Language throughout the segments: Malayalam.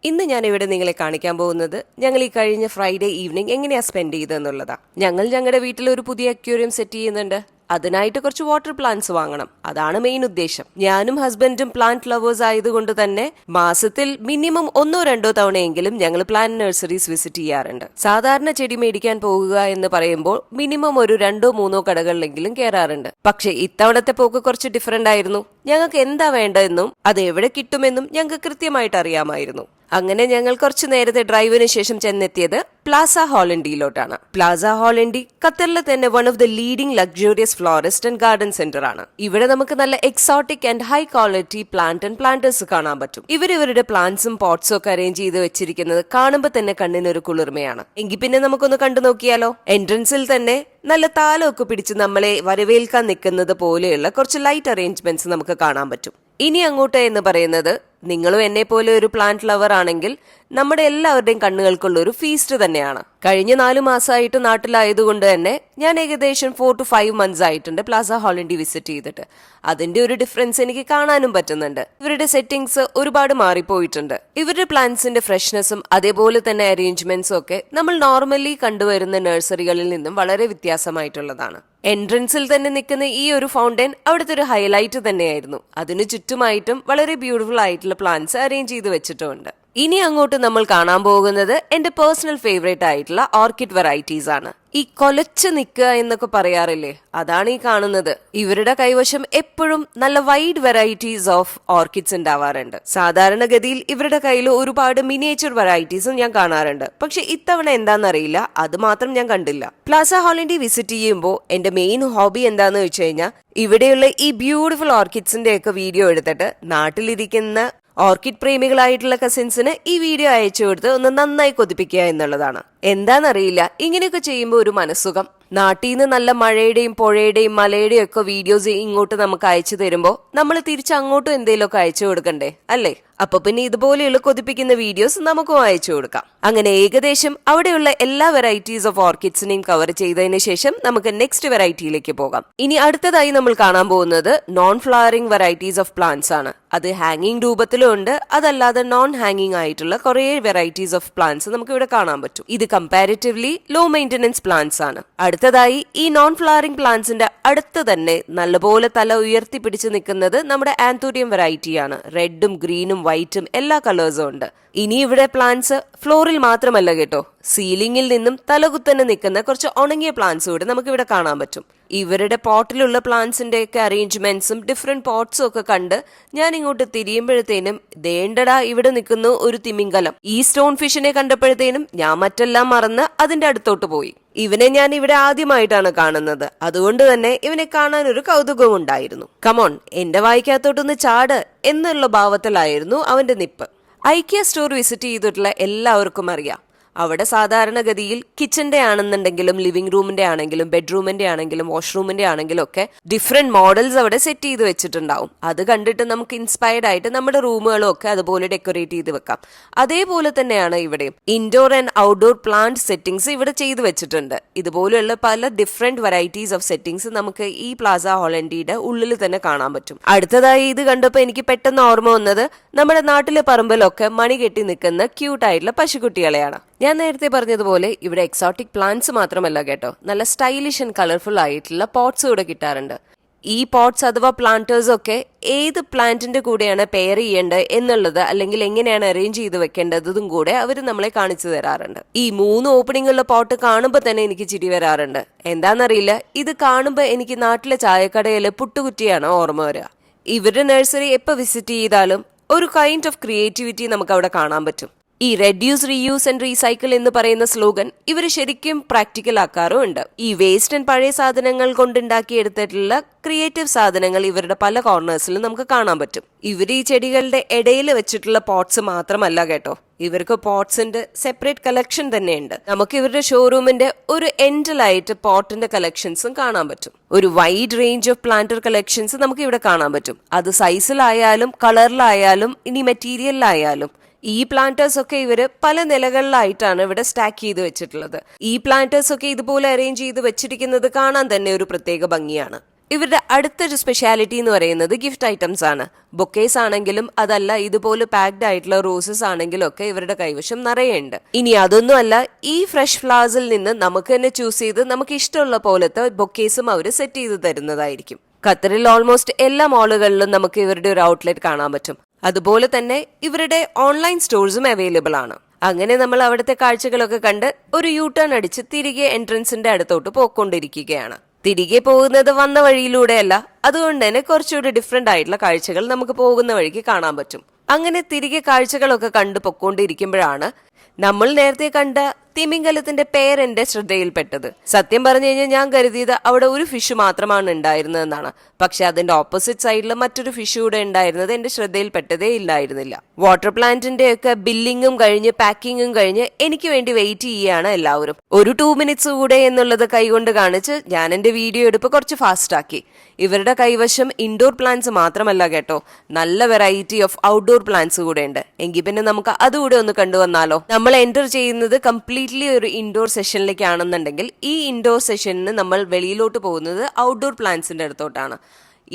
ഇന്ന് ഞാൻ ഇവിടെ നിങ്ങളെ കാണിക്കാൻ പോകുന്നത് ഞങ്ങൾ ഈ കഴിഞ്ഞ ഫ്രൈഡേ ഈവനിങ് എങ്ങനെയാ സ്പെൻഡ് ചെയ്തെന്നുള്ളതാ. ഞങ്ങളുടെ വീട്ടിൽ ഒരു പുതിയ അക്വേറിയം സെറ്റ് ചെയ്യുന്നുണ്ട്. അതിനായിട്ട് കുറച്ച് വാട്ടർ പ്ലാന്റ്സ് വാങ്ങണം. അതാണ് മെയിൻ ഉദ്ദേശം. ഞാനും ഹസ്ബൻഡും പ്ലാന്റ് ലവേഴ്സ് ആയതുകൊണ്ട് തന്നെ മാസത്തിൽ മിനിമം 1-2 തവണയെങ്കിലും ഞങ്ങൾ പ്ലാന്റ് നഴ്സറീസ് വിസിറ്റ് ചെയ്യാറുണ്ട്. സാധാരണ ചെടി മേടിക്കാൻ പോകുക എന്ന് പറയുമ്പോൾ മിനിമം ഒരു 2-3 കടകളിലെങ്കിലും കയറാറുണ്ട്. പക്ഷെ ഇത്തവണത്തെ പോക്ക് കുറച്ച് ഡിഫറെന്റ് ആയിരുന്നു. ഞങ്ങൾക്ക് എന്താ വേണ്ടതെന്നും അത് എവിടെ കിട്ടുമെന്നും ഞങ്ങൾക്ക് കൃത്യമായിട്ട് അറിയാമായിരുന്നു. അങ്ങനെ ഞങ്ങൾ കുറച്ചു നേരത്തെ ഡ്രൈവിന് ശേഷം ചെന്നെത്തിയത് പ്ലാസ ഹോളണ്ടിയിലോട്ടാണ്. പ്ലാസ ഹോളണ്ടി ഖത്തറിലെ തന്നെ one of the leading luxurious florist and garden centre ആണ്. ഇവിടെ നമുക്ക് നല്ല exotic and high quality plant and planters കാണാൻ പറ്റും. ഇവരുടെ പ്ലാന്റ്സും പോട്ട്സും ഒക്കെ അറേഞ്ച് ചെയ്ത് വെച്ചിരിക്കുന്നത് കാണുമ്പോൾ തന്നെ കണ്ണിനൊരു കുളിർമയാണ്. എങ്കിൽ പിന്നെ നമുക്കൊന്ന് കണ്ടു നോക്കിയാലോ. എൻട്രൻസിൽ തന്നെ നല്ല താലമൊക്കെ പിടിച്ച് നമ്മളെ വരവേൽക്കാൻ നിൽക്കുന്നത് പോലെയുള്ള കുറച്ച് ലൈറ്റ് അറേഞ്ച്മെന്റ്സ് നമുക്ക് കാണാൻ പറ്റും. ഇനി അങ്ങോട്ട് എന്ന് പറയുന്നത് നിങ്ങളും എന്നെ പോലെ ഒരു പ്ലാന്റ് ലവർ ആണെങ്കിൽ നമ്മുടെ എല്ലാവരുടെയും കണ്ണുകൾക്കുള്ള ഒരു ഫീസ്റ്റ് തന്നെയാണ്. കഴിഞ്ഞ 4 മാസമായിട്ട് നാട്ടിലായതുകൊണ്ട് തന്നെ ഞാൻ ഏകദേശം 4 to 5 months ആയിട്ടുണ്ട് പ്ലാസ ഹോളണ്ടി വിസിറ്റ് ചെയ്തിട്ട്. അതിന്റെ ഒരു ഡിഫറൻസ് എനിക്ക് കാണാനും പറ്റുന്നുണ്ട്. ഇവരുടെ സെറ്റിംഗ്സ് ഒരുപാട് മാറിപ്പോയിട്ടുണ്ട്. ഇവരുടെ പ്ലാന്റ്സിന്റെ ഫ്രഷ്നെസ്സും അതേപോലെ തന്നെ അറേഞ്ച്മെന്റ്സും ഒക്കെ നമ്മൾ നോർമലി കണ്ടുവരുന്ന നഴ്സറികളിൽ നിന്നും വളരെ വ്യത്യാസമായിട്ടുള്ളതാണ്. എൻട്രൻസിൽ തന്നെ നിൽക്കുന്ന ഈ ഒരു ഫൗണ്ടൻ അവിടുത്തെ ഒരു ഹൈലൈറ്റ് തന്നെയായിരുന്നു. അതിന് ചുറ്റുമായിട്ടും വളരെ ബ്യൂട്ടിഫുൾ ആയിട്ടുള്ള പ്ലാന്റ്സ് അറേഞ്ച് ചെയ്ത് വെച്ചിട്ടുമുണ്ട്. ഇനി അങ്ങോട്ട് നമ്മൾ കാണാൻ പോകുന്നത് എന്റെ പേഴ്സണൽ ഫേവറേറ്റ് ആയിട്ടുള്ള ഓർക്കിഡ് വെറൈറ്റീസ് ആണ്. ഈ കൊലച്ച് നിൽക്കുക എന്നൊക്കെ പറയാറില്ലേ, അതാണ് ഈ കാണുന്നത്. ഇവരുടെ കൈവശം എപ്പോഴും നല്ല വൈഡ് വെറൈറ്റീസ് ഓഫ് ഓർക്കിഡ്സ് ഉണ്ടാവാറുണ്ട്. സാധാരണഗതിയിൽ ഇവരുടെ കയ്യിൽ ഒരുപാട് മിനിയേച്ചർ വെറൈറ്റീസും ഞാൻ കാണാറുണ്ട്. പക്ഷെ ഇത്തവണ എന്താണെന്നറിയില്ല, അത് മാത്രം ഞാൻ കണ്ടില്ല. പ്ലാസ ഹോളണ്ടി വിസിറ്റ് ചെയ്യുമ്പോൾ എന്റെ മെയിൻ ഹോബി എന്താന്ന് വെച്ച് കഴിഞ്ഞാൽ ഇവിടെയുള്ള ഈ ബ്യൂട്ടിഫുൾ ഓർക്കിഡ്സിന്റെ ഒക്കെ വീഡിയോ എടുത്തിട്ട് നാട്ടിലിരിക്കുന്ന ഓർക്കിഡ് പ്രേമികളായിട്ടുള്ള കസിൻസിന് ഈ വീഡിയോ അയച്ചു കൊടുത്ത് ഒന്ന് നന്നായി കൊതിപ്പിക്കുക എന്നുള്ളതാണ്. എന്താണെന്നറിയില്ല, ഇങ്ങനെയൊക്കെ ചെയ്യുമ്പോൾ ഒരു മനസ്സുഖം. നാട്ടിൽ നിന്ന് നല്ല മഴയുടെയും പുഴയുടെയും മലയുടെയും ഒക്കെ വീഡിയോസ് ഇങ്ങോട്ട് നമുക്ക് അയച്ചു തരുമ്പോൾ നമ്മൾ തിരിച്ച് അങ്ങോട്ടും എന്തെങ്കിലുമൊക്കെ അയച്ചു കൊടുക്കണ്ടേ അല്ലേ? അപ്പൊ പിന്നെ ഇതുപോലെയുള്ള കൊതിപ്പിക്കുന്ന വീഡിയോസ് നമുക്കും അയച്ചു കൊടുക്കാം. അങ്ങനെ ഏകദേശം അവിടെയുള്ള എല്ലാ വെറൈറ്റീസ് ഓഫ് ഓർക്കിഡ്സിനെയും കവർ ചെയ്തതിന് ശേഷം നമുക്ക് നെക്സ്റ്റ് വെറൈറ്റിയിലേക്ക് പോകാം. ഇനി അടുത്തതായി നമ്മൾ കാണാൻ പോകുന്നത് non flowering varieties of plants ആണ്. അത് ഹാങ്ങിങ് രൂപത്തിലും ഉണ്ട്, അതല്ലാതെ നോൺ ഹാങ്ങിങ് ആയിട്ടുള്ള കുറെ വെറൈറ്റീസ് ഓഫ് പ്ലാന്റ്സ് നമുക്ക് ഇവിടെ കാണാൻ പറ്റും. ഇത് കമ്പാരിറ്റീവ്ലി ലോ മെയിന്റനൻസ് പ്ലാന്റ്സ് ആണ്. അടുത്തതായി ഈ നോൺ ഫ്ലവറിംഗ് പ്ലാന്റ്സിന്റെ അടുത്ത് തന്നെ നല്ലപോലെ തല ഉയർത്തി പിടിച്ചു നിൽക്കുന്നത് നമ്മുടെ ആന്തൂരിയം വെറൈറ്റിയാണ്. റെഡും ഗ്രീനും വൈറ്റും എല്ലാ കളേഴ്സും ഉണ്ട്. ഇനി ഇവിടെ പ്ലാന്റ്സ് ഫ്ലോറിൽ മാത്രമല്ല കേട്ടോ, സീലിംഗിൽ നിന്നും തലകുത്തന്നെ നിൽക്കുന്ന കുറച്ച് ഉണങ്ങിയ പ്ലാന്റ്സ് കൂടെ നമുക്ക് ഇവിടെ കാണാൻ പറ്റും. ഇവരുടെ പോട്ടിലുള്ള പ്ലാന്റ്സിന്റെ ഒക്കെ അറേഞ്ച്മെന്റ്സും ഡിഫറെന്റ് പോട്ട്സും ഒക്കെ കണ്ട് ഞാൻ ഇങ്ങോട്ട് തിരിയുമ്പോഴത്തേനും ദേണ്ടടാ ഇവിടെ നിൽക്കുന്നു ഒരു തിമിംഗലം. ഈ സ്റ്റോൺ ഫിഷിനെ കണ്ടപ്പോഴത്തേനും ഞാൻ മറ്റെല്ലാം മറന്ന് അതിന്റെ അടുത്തോട്ട് പോയി. ഇവനെ ഞാൻ ഇവിടെ ആദ്യമായിട്ടാണ് കാണുന്നത്, അതുകൊണ്ട് തന്നെ ഇവനെ കാണാൻ ഒരു കൗതുകവും ഉണ്ടായിരുന്നു. കമോൺ, എന്റെ വായിക്കകത്തോട്ടൊന്ന് ചാട് എന്നുള്ള ഭാവത്തിലായിരുന്നു അവന്റെ നിപ്പ്. ഐക്യ സ്റ്റോർ വിസിറ്റ് ചെയ്തിട്ടുള്ള എല്ലാവർക്കും അറിയാം, അവിടെ സാധാരണഗതിയിൽ കിച്ചന്റെ ആണെന്നുണ്ടെങ്കിലും ലിവിംഗ് റൂമിന്റെ ആണെങ്കിലും ബെഡ്റൂമിന്റെ ആണെങ്കിലും വാഷ്റൂമിന്റെ ആണെങ്കിലും ഒക്കെ ഡിഫറെന്റ് മോഡൽസ് അവിടെ സെറ്റ് ചെയ്ത് വെച്ചിട്ടുണ്ടാവും. അത് കണ്ടിട്ട് നമുക്ക് ഇൻസ്പയർഡ് ആയിട്ട് നമ്മുടെ റൂമുകളും ഒക്കെ അതുപോലെ ഡെക്കറേറ്റ് ചെയ്ത് വെക്കാം. അതേപോലെ തന്നെയാണ് ഇവിടെയും indoor and outdoor plant settings ഇവിടെ ചെയ്തു വെച്ചിട്ടുണ്ട്. ഇതുപോലെയുള്ള പല ഡിഫറെന്റ് വെറൈറ്റീസ് ഓഫ് സെറ്റിംഗ്സ് നമുക്ക് ഈ പ്ലാസ ഹോളണ്ടിയുടെ ഉള്ളിൽ തന്നെ കാണാൻ പറ്റും. അടുത്തതായി ഇത് കണ്ടപ്പോൾ എനിക്ക് പെട്ടെന്ന് ഓർമ്മ വന്നത് നമ്മുടെ നാട്ടിലെ പറമ്പിലൊക്കെ മണി കെട്ടി നിൽക്കുന്ന ക്യൂട്ടായിട്ടുള്ള പശുക്കുട്ടികളെയാണ്. ഞാൻ നേരത്തെ പറഞ്ഞതുപോലെ ഇവിടെ എക്സോട്ടിക് പ്ലാന്റ്സ് മാത്രമല്ല കേട്ടോ, നല്ല സ്റ്റൈലിഷ് ആൻഡ് കളർഫുൾ ആയിട്ടുള്ള പോട്ട്സ് ഇവിടെ കിട്ടാറുണ്ട്. ഈ പോട്ട്സ് അഥവാ പ്ലാന്റേഴ്സ് ഒക്കെ ഏത് പ്ലാന്റിന്റെ കൂടെയാണ് പെയർ ചെയ്യേണ്ടത് എന്നുള്ളത് അല്ലെങ്കിൽ എങ്ങനെയാണ് അറേഞ്ച് ചെയ്ത് വെക്കേണ്ടതും കൂടെ അവർ നമ്മളെ കാണിച്ചു തരാറുണ്ട്. ഈ 3 ഓപ്പണിംഗ് ഉള്ള പോട്ട് കാണുമ്പോൾ തന്നെ എനിക്ക് ചിരി വരാറുണ്ട്. എന്താണെന്നറിയില്ല, ഇത് കാണുമ്പോൾ എനിക്ക് നാട്ടിലെ ചായക്കടയിലെ പുട്ടുകുറ്റിയാണ് ഓർമ്മ വരിക. ഇവരുടെ നഴ്സറി എപ്പോൾ വിസിറ്റ് ചെയ്താലും ഒരു കൈൻഡ് ഓഫ് ക്രിയേറ്റിവിറ്റി നമുക്ക് അവിടെ കാണാൻ പറ്റും. ഈ റെഡ്യൂസ് റീയൂസ് ആൻഡ് റീസൈക്കിൾ എന്ന് പറയുന്ന സ്ലോഗൻ ഇവർ ശരിക്കും പ്രാക്ടിക്കൽ ആക്കാറുമുണ്ട്. ഈ വേസ്റ്റ് ആൻഡ് പഴയ സാധനങ്ങൾ കൊണ്ടുണ്ടാക്കിയെടുത്തിട്ടുള്ള ക്രിയേറ്റീവ് സാധനങ്ങൾ ഇവരുടെ പല കോർണേഴ്സിലും നമുക്ക് കാണാൻ പറ്റും. ഇവർ ഈ ചെടികളുടെ ഇടയിൽ വെച്ചിട്ടുള്ള പോട്ട്സ് മാത്രമല്ല കേട്ടോ, ഇവർക്ക് പോട്ട്സിന്റെ സെപ്പറേറ്റ് കളക്ഷൻ തന്നെയുണ്ട്. നമുക്ക് ഇവരുടെ ഷോറൂമിന്റെ ഒരു എൻഡിലായിട്ട് പോട്ടിന്റെ കളക്ഷൻസും കാണാൻ പറ്റും. ഒരു wide range of planter collections നമുക്ക് ഇവിടെ കാണാൻ പറ്റും. അത് സൈസിലായാലും കളറിലായാലും ഇനി മെറ്റീരിയലിലായാലും. ഈ പ്ലാന്റേഴ്സ് ഒക്കെ ഇവര് പല നിലകളിലായിട്ടാണ് ഇവിടെ സ്റ്റാക്ക് ചെയ്ത് വെച്ചിട്ടുള്ളത്. ഈ പ്ലാന്റേഴ്സ് ഒക്കെ ഇതുപോലെ അറേഞ്ച് ചെയ്ത് വെച്ചിരിക്കുന്നത് കാണാൻ തന്നെ ഒരു പ്രത്യേക ഭംഗിയാണ്. ഇവരുടെ അടുത്തൊരു സ്പെഷ്യാലിറ്റി എന്ന് പറയുന്നത് ഗിഫ്റ്റ് ഐറ്റംസ് ആണ്. ബൊക്കേസ് ആണെങ്കിലും അതല്ല ഇതുപോലെ പാക്ഡ് ആയിട്ടുള്ള റോസസ് ആണെങ്കിലും ഒക്കെ ഇവരുടെ കൈവശം നിറയുണ്ട്. ഇനി അതൊന്നും അല്ല, ഈ ഫ്രഷ് ഫ്ലവേഴ്സിൽ നിന്ന് നമുക്ക് തന്നെ ചൂസ് ചെയ്ത് നമുക്ക് ഇഷ്ടമുള്ള പോലത്തെ ബൊക്കേസും അവർ സെറ്റ് ചെയ്ത് തരുന്നതായിരിക്കും. ഖത്തറിൽ ഓൾമോസ്റ്റ് എല്ലാ മാളുകളിലും നമുക്ക് ഇവരുടെ ഒരു ഔട്ട്ലെറ്റ് കാണാൻ പറ്റും. അതുപോലെ തന്നെ ഇവരുടെ ഓൺലൈൻ സ്റ്റോഴ്സും അവൈലബിൾ ആണ്. അങ്ങനെ നമ്മൾ അവിടുത്തെ കാഴ്ചകളൊക്കെ കണ്ട് ഒരു യൂ ടേൺ അടിച്ച് തിരികെ എൻട്രൻസിന്റെ അടുത്തോട്ട് പോയിക്കൊണ്ടിരിക്കുകയാണ്. തിരികെ പോകുന്നത് വന്ന വഴിയിലൂടെയല്ല, അതുകൊണ്ട് തന്നെ കുറച്ചുകൂടി ഡിഫറെന്റ് ആയിട്ടുള്ള കാഴ്ചകൾ നമുക്ക് പോകുന്ന വഴിക്ക് കാണാൻ പറ്റും. അങ്ങനെ തിരികെ കാഴ്ചകളൊക്കെ കണ്ടു പൊക്കോണ്ടിരിക്കുമ്പോഴാണ് നമ്മൾ നേരത്തെ കണ്ട തിമിംഗലത്തിന്റെ പേരെന്റെ ശ്രദ്ധയിൽപ്പെട്ടത്. സത്യം പറഞ്ഞു കഴിഞ്ഞാൽ ഞാൻ കരുതിയത് അവിടെ ഒരു ഫിഷ് മാത്രമാണ് ഉണ്ടായിരുന്നതെന്നാണ്. പക്ഷെ അതിന്റെ ഓപ്പോസിറ്റ് സൈഡിൽ മറ്റൊരു ഫിഷ് കൂടെ ഉണ്ടായിരുന്നത് എന്റെ ശ്രദ്ധയിൽപ്പെട്ടതേ ഇല്ലായിരുന്നില്ല. വാട്ടർ പ്ലാന്റിന്റെ ഒക്കെ ബില്ലിങ്ങും കഴിഞ്ഞ് പാക്കിങ്ങും കഴിഞ്ഞ് എനിക്ക് വേണ്ടി വെയിറ്റ് ചെയ്യുകയാണ് എല്ലാവരും. ഒരു 2 മിനിറ്റ്സ് കൂടെ എന്നുള്ളത് കൈകൊണ്ട് കാണിച്ച് ഞാൻ എന്റെ വീഡിയോ എടുപ്പ് കുറച്ച് ഫാസ്റ്റ് ആക്കി. ഇവരുടെ കൈവശം ഇൻഡോർ പ്ലാന്റ്സ് മാത്രമല്ല കേട്ടോ, നല്ല വെറൈറ്റി ഓഫ് ഔട്ട്ഡോർ പ്ലാന്റ്സ് കൂടെ ഉണ്ട്. എങ്കിൽ പിന്നെ നമുക്ക് അതുകൂടെ ഒന്ന് കണ്ടുവന്നാലോ. നമ്മൾ എൻ്റർ ചെയ്യുന്നത് കംപ്ലീറ്റ്ലി ഒരു ഇൻഡോർ സെഷനിലേക്കാണെന്നുണ്ടെങ്കിൽ ഈ ഇൻഡോർ സെഷനിന് നമ്മൾ വെളിയിലോട്ട് പോകുന്നത് ഔട്ട്ഡോർ പ്ലാന്റ്സിന്റെ അടുത്തോട്ടാണ്.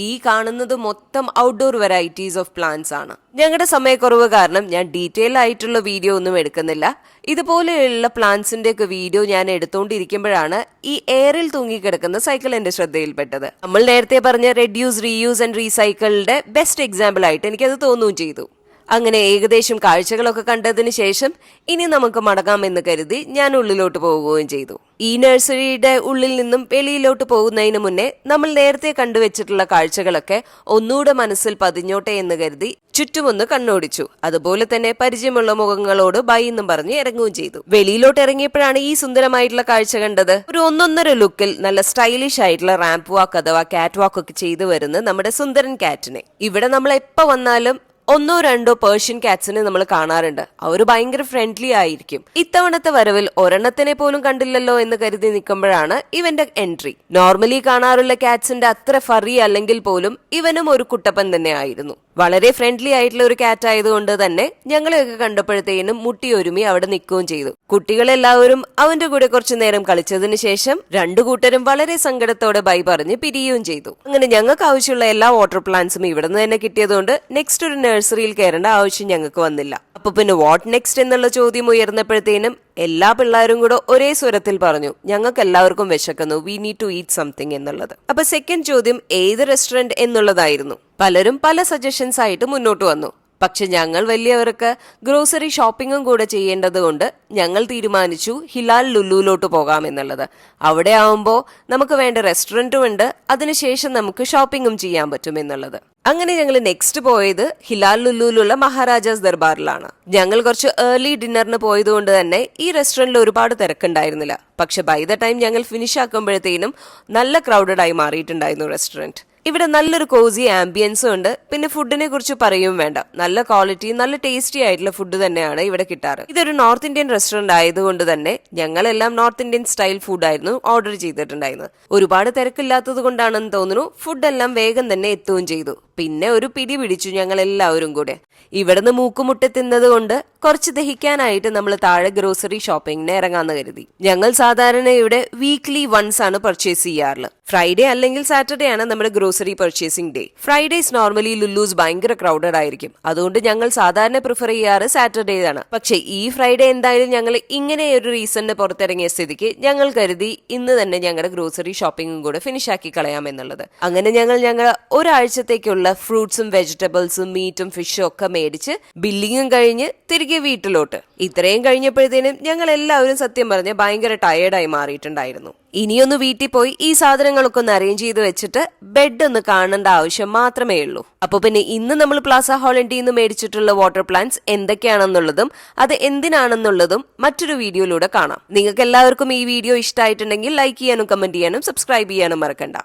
ഈ കാണുന്നത് മൊത്തം ഔട്ട്ഡോർ വെറൈറ്റീസ് ഓഫ് പ്ലാന്റ്സ് ആണ്. ഞങ്ങളുടെ സമയക്കുറവ് കാരണം ഞാൻ ഡീറ്റെയിൽ ആയിട്ടുള്ള വീഡിയോ ഒന്നും എടുക്കുന്നില്ല. ഇതുപോലെയുള്ള പ്ലാന്റ്സിന്റെ ഒക്കെ വീഡിയോ ഞാൻ എടുത്തുകൊണ്ടിരിക്കുമ്പോഴാണ് ഈ എയറിൽ തൂങ്ങിക്കിടക്കുന്ന സൈക്കിൾ എന്റെ ശ്രദ്ധയിൽപ്പെട്ടത്. നമ്മൾ നേരത്തെ പറഞ്ഞ റെഡ്യൂസ്, റീയൂസ് ആൻഡ് റീസൈക്കിളിന്റെ ബെസ്റ്റ് എക്സാമ്പിൾ ആയിട്ട് എനിക്കത് തോന്നുകയും ചെയ്തു. അങ്ങനെ ഏകദേശം കാഴ്ചകളൊക്കെ കണ്ടതിന് ശേഷം ഇനി നമുക്ക് മടങ്ങാമെന്ന് കരുതി ഞാൻ ഉള്ളിലോട്ട് പോവുകയും ചെയ്തു. ഈ നഴ്സറിയുടെ ഉള്ളിൽ നിന്നും വെളിയിലോട്ട് പോകുന്നതിന് മുന്നേ നമ്മൾ നേരത്തെ കണ്ടുവച്ചിട്ടുള്ള കാഴ്ചകളൊക്കെ ഒന്നുകൂടെ മനസ്സിൽ പതിഞ്ഞോട്ടെ എന്ന് കരുതി ചുറ്റുമൊന്ന് കണ്ണോടിച്ചു. അതുപോലെ തന്നെ പരിചയമുള്ള മുഖങ്ങളോട് ബൈ എന്നും പറഞ്ഞ് ഇറങ്ങുകയും ചെയ്തു. വെളിയിലോട്ട് ഇറങ്ങിയപ്പോഴാണ് ഈ സുന്ദരമായിട്ടുള്ള കാഴ്ച കണ്ടത്. ഒരു 1.5 ലുക്കിൽ നല്ല സ്റ്റൈലിഷ് ആയിട്ടുള്ള റാമ്പ് വാക്ക് അഥവാ കാറ്റ് വാക്ക് ഒക്കെ ചെയ്തു വരുന്ന നമ്മുടെ സുന്ദരൻ കാറ്റിനെ. ഇവിടെ നമ്മൾ എപ്പോ വന്നാലും 1-2 പേർഷ്യൻ കാറ്റ്സിനെ നമ്മൾ കാണാറുണ്ട്. അവർ ഭയങ്കര ഫ്രണ്ട്ലി ആയിരിക്കും. ഇത്തവണത്തെ വരവിൽ ഒരെണ്ണത്തിനെ പോലും കണ്ടില്ലല്ലോ എന്ന് കരുതി നിൽക്കുമ്പോഴാണ് ഇവന്റെ എൻട്രി. നോർമലി കാണാറുള്ള കാറ്റ്സിന്റെ അത്ര ഫറി അല്ലെങ്കിൽ പോലും ഇവനും ഒരു കുട്ടപ്പൻ തന്നെ ആയിരുന്നു. വളരെ ഫ്രണ്ട്ലി ആയിട്ടുള്ള ഒരു കാറ്റ് ആയതുകൊണ്ട് തന്നെ ഞങ്ങളെയൊക്കെ കണ്ടപ്പോഴത്തേനും മുട്ടിയൊരുമി അവിടെ നിൽക്കുകയും ചെയ്തു. കുട്ടികളെല്ലാവരും അവന്റെ കൂടെ കുറച്ചു നേരം കളിച്ചതിന് ശേഷം 2 കൂട്ടരും വളരെ സങ്കടത്തോടെ ബൈ പറഞ്ഞ് പിരിയുകയും ചെയ്തു. അങ്ങനെ ഞങ്ങൾക്ക് ആവശ്യമുള്ള എല്ലാ വാട്ടർ പ്ലാന്റ്സും ഇവിടെ നിന്ന് തന്നെ കിട്ടിയതുകൊണ്ട് നെക്സ്റ്റ് ഒരു നഴ്സറിയിൽ കയറേണ്ട ആവശ്യം ഞങ്ങൾക്ക് വന്നില്ല. അപ്പൊ പിന്നെ വാട്ട് നെക്സ്റ്റ് എന്നുള്ള ചോദ്യം ഉയർന്നപ്പോഴത്തേനും എല്ലാ പിള്ളേരും കൂടെ ഒരേ സ്വരത്തിൽ പറഞ്ഞു, ഞങ്ങൾക്ക് എല്ലാവർക്കും വിശക്കുന്നു, we need to eat something എന്നുള്ളത്. അപ്പൊ സെക്കൻഡ് ചോദ്യം ഏത് റെസ്റ്റോറന്റ് എന്നുള്ളതായിരുന്നു. പലരും പല സജഷൻസ് ആയിട്ട് മുന്നോട്ട് വന്നു. പക്ഷെ ഞങ്ങൾ വലിയവർക്ക് ഗ്രോസറി ഷോപ്പിംഗും കൂടെ ചെയ്യേണ്ടത് കൊണ്ട് ഞങ്ങൾ തീരുമാനിച്ചു ഹിലാൽ ലുലുവിലോട്ട് പോകാമെന്നുള്ളത്. അവിടെ ആവുമ്പോൾ നമുക്ക് വേണ്ട റെസ്റ്റോറൻറ്റും ഉണ്ട്, അതിനുശേഷം നമുക്ക് ഷോപ്പിംഗും ചെയ്യാൻ പറ്റും എന്നുള്ളത്. അങ്ങനെ ഞങ്ങൾ നെക്സ്റ്റ് പോയത് ഹിലാൽ ലുലുവിലുള്ള മഹാരാജാസ് ദർബാറിലാണ്. ഞങ്ങൾ കുറച്ച് ഏർലി ഡിന്നറിന് പോയതുകൊണ്ട് തന്നെ ഈ റെസ്റ്റോറന്റിൽ ഒരുപാട് തിരക്കുണ്ടായിരുന്നില്ല. പക്ഷെ ബൈ ദ ടൈം ഞങ്ങൾ ഫിനിഷ് ആക്കുമ്പോഴത്തേനും നല്ല ക്രൗഡഡ് ആയി മാറിയിട്ടുണ്ടായിരുന്നു റെസ്റ്റോറന്റ്. ഇവിടെ നല്ലൊരു കോസി ആംബിയൻസും ഉണ്ട്. പിന്നെ ഫുഡിനെ കുറിച്ച് പറയും വേണ്ട, നല്ല ക്വാളിറ്റി നല്ല ടേസ്റ്റി ആയിട്ടുള്ള ഫുഡ് തന്നെയാണ് ഇവിടെ കിട്ടാറ്. ഇതൊരു നോർത്ത് ഇന്ത്യൻ റെസ്റ്റോറന്റ് ആയതുകൊണ്ട് തന്നെ ഞങ്ങളെല്ലാം നോർത്ത് ഇന്ത്യൻ സ്റ്റൈൽ ഫുഡായിരുന്നു ഓർഡർ ചെയ്തിട്ടുണ്ടായിരുന്നത്. ഒരുപാട് തിരക്കില്ലാത്തത് കൊണ്ടാണെന്ന് തോന്നുന്നു ഫുഡെല്ലാം വേഗം തന്നെ എത്തുകയും ചെയ്തു. പിന്നെ ഒരു പിടി പിടിച്ചു ഞങ്ങൾ എല്ലാവരും കൂടെ. ഇവിടുന്ന് മൂക്കുമുട്ട തിന്നത് കൊണ്ട് കുറച്ച് ദഹിക്കാനായിട്ട് നമ്മൾ താഴെ ഗ്രോസറി ഷോപ്പിങ്ങിന് ഇറങ്ങാന്ന് കരുതി. ഞങ്ങൾ സാധാരണ ഇവിടെ വീക്ക്ലി വൺസ് ആണ് പർച്ചേസ് ചെയ്യാറുള്ളത്. ഫ്രൈഡേ അല്ലെങ്കിൽ സാറ്റർഡേ ആണ് നമ്മുടെ grocery purchasing day. Fridays normally Lulu's ഭയങ്കര ക്രൗഡഡ് ആയിരിക്കും. അതുകൊണ്ട് ഞങ്ങൾ സാധാരണ പ്രിഫർ ചെയ്യാറ് സാറ്റർഡേ ആണ്. പക്ഷെ ഈ ഫ്രൈഡേ എന്തായാലും ഞങ്ങൾ ഇങ്ങനെ ഒരു റീസണിന് പുറത്തിറങ്ങിയ സ്ഥിതിക്ക് ഞങ്ങൾ കരുതി ഇന്ന് തന്നെ ഞങ്ങളുടെ ഗ്രോസറി ഷോപ്പിംഗും കൂടെ ഫിനിഷ് ആക്കി കളയാമെന്നുള്ളത്. അങ്ങനെ ഞങ്ങൾ ഒരാഴ്ചത്തേക്കുള്ള ഫ്രൂട്ട്സും വെജിറ്റബിൾസും മീറ്റും ഫിഷും ഒക്കെ മേടിച്ച് ബില്ലിങ്ങും കഴിഞ്ഞ് തിരികെ വീട്ടിലോട്ട്. ഇത്രയും കഴിഞ്ഞപ്പോഴത്തേനും ഞങ്ങൾ എല്ലാവരും സത്യം പറഞ്ഞ് ഭയങ്കര ടയേർഡായി മാറിയിട്ടുണ്ടായിരുന്നു. ഇനിയൊന്ന് വീട്ടിൽ പോയി ഈ സാധനങ്ങളൊക്കെ ഒന്ന് അറേഞ്ച് ചെയ്ത് വെച്ചിട്ട് ബെഡ് ഒന്ന് കാണേണ്ട ആവശ്യം മാത്രമേ ഉള്ളൂ. അപ്പൊ പിന്നെ ഇന്ന് നമ്മൾ പ്ലാസ ഹോളണ്ടിൽ നിന്ന് മേടിച്ചിട്ടുള്ള വാട്ടർ പ്ലാന്റ്സ് എന്തൊക്കെയാണെന്നുള്ളതും അത് എന്തിനാണെന്നുള്ളതും മറ്റൊരു വീഡിയോയിലൂടെ കാണാം. നിങ്ങൾക്ക് എല്ലാവർക്കും ഈ വീഡിയോ ഇഷ്ടമായിട്ടുണ്ടെങ്കിൽ ലൈക്ക് ചെയ്യാനും കമന്റ് ചെയ്യാനും സബ്സ്ക്രൈബ് ചെയ്യാനും മറക്കണ്ട.